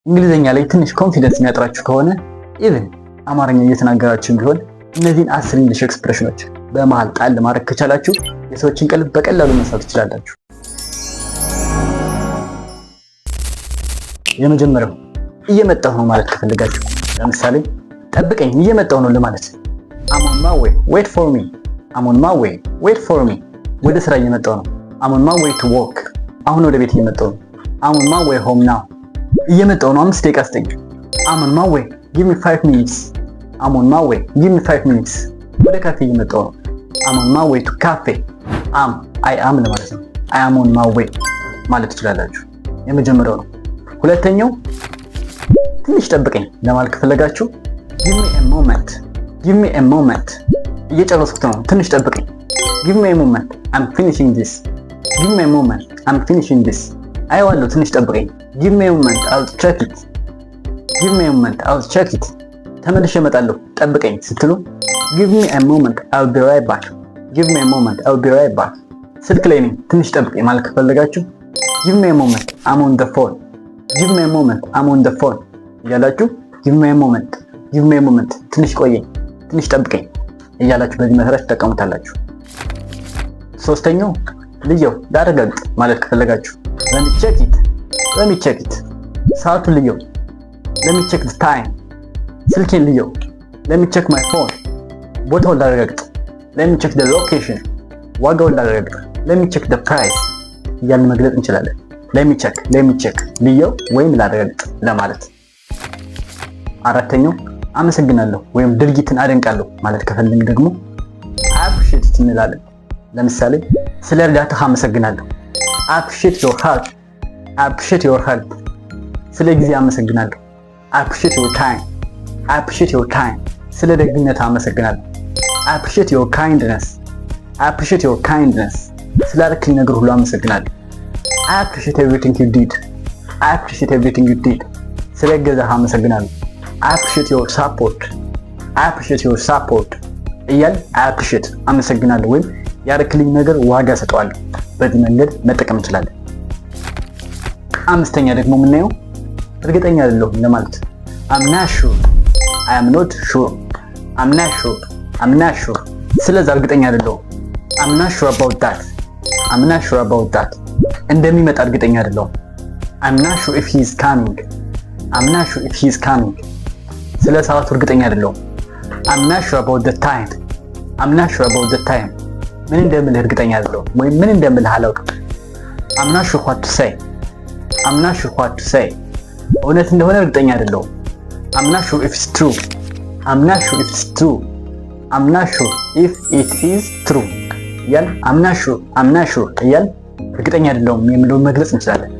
እንግሊዘኛ ላይ ትንሽ ኮንፊደንስ የሚያጥራችሁ ከሆነ ኢቭን አማርኛ እየተናገራችሁ ቢሆን እነዚህን 10 እንግሊሽ ኤክስፕሬሽኖች በመሃል ጣል ማድረግ ከቻላችሁ የሰዎችን ቀልብ በቀላሉ መሳብ ትችላላችሁ። የመጀመሪያው እየመጣሁ ነው ማለት ከፈለጋችሁ ለምሳሌ ጠብቀኝ እየመጣሁ ነው ለማለት I'm on my way, wait for me. I'm on my way, wait for me. ወደ ስራ እየመጣሁ ነው I'm on my way to work. አሁን ወደ ቤት እየመጣሁ ነው I'm on my way home now. እየመጣሁ ነው 5 ደቂቃ ስጠኝ I'm on my way, give me 5 minutes. I'm on my way, give me 5 minutes. ወደ ካፌ እየመጣሁ ነው I'm on my way to cafe. I am ለማለት ነው I am on my way ማለት ትችላላችሁ። የመጀመሪያው ነው። ሁለተኛው ትንሽ ጠብቀኝ ለማለት ከፈለጋችሁ give me a moment. Give me a moment. እየጨረስኩት ነው ትንሽ ጠብቀኝ Give me a moment. I'm finishing this. Give me a moment. I'm finishing this. አይዋለሁ ትንሽ ጠብቀኝ Give me a moment. I'll check it. Give me a moment. I'll check it. ተመልሼ እመጣለሁ ጠብቀኝ ስትሉ Give me a moment. I'll be right back. Give me a moment. I'll be right back. ስልክ ላይ ነኝ ትንሽ ጠብቀኝ ማለት ከፈለጋችሁ Give me a moment. I'm on the phone. Give me a moment. I'm on the phone. እያላችሁ Give me a moment. Give me a moment. ትንሽ ቆየኝ ትንሽ ጠብቀኝ እያላችሁ በዚህ መሰረት ተጠቀሙታላችሁ። ሶስተኛው ልየው ዳረጋግጥ ማለት ከፈለጋችሁ Let me check it. Let me check it. ሰዓቱን ልየው Let me check the time. ስልኬን ልየው Let me check my phone. ቦታውን ላረጋግጥ Let me check the location. ዋጋውን ላረጋግጥ Let me check the price. እያልን መግለጽ እንችላለን። Let me check ልየው ወይም ላረጋግጥ ለማለት። አራተኛው አመሰግናለሁ ወይም ድርጊትን አደንቃለሁ ማለት ከፈለግን ደግሞ appreciate it እንላለን። ለምሳሌ ስለ እርዳታህ አመሰግናለሁ appreciate your help. appreciate your help። ስለ ጊዜ አመሰግናለሁ appreciate your time. appreciate your time። ስለ ደግነትህ አመሰግናለሁ appreciate your kindness. appreciate your kindness። ስላደረክልኝ ነገር ሁሉ አመሰግናለሁ appreciate everything you did. appreciate everything you did። ስለ እገዛህ አመሰግናለሁ appreciate your support. appreciate your support እያል appreciate አመሰግናለሁ ወይም ያደረክልኝ ነገር ዋጋ ሰጠዋለሁ በዚህ መንገድ መጠቀም እንችላለን። አምስተኛ ደግሞ የምናየው እርግጠኛ አይደለሁም ለማለት I'm not sure. I am not sure. I'm not sure. I'm not sure. ስለዛ እርግጠኛ አይደለሁም I'm not sure about that. I'm not sure about that. እንደሚመጣ እርግጠኛ አይደለሁም I'm not sure if he is coming. I'm not sure if he is coming. ስለ ሰዓቱ እርግጠኛ አይደለሁም I'm not sure about the time. I'm not sure about the time. ምን እንደምልህ እርግጠኛ አይደለሁም ወይም ምን እንደምልህ አላውቅም I'm not sure what to say. I'm not sure what to say. እውነት እንደሆነ እርግጠኛ አይደለሁም I'm not sure if it's true. I'm not sure if it's true. I'm not sure if it is true. እያል I'm not sure እያል እርግጠኛ አይደለሁም የሚለውን መግለጽ እንችላለን።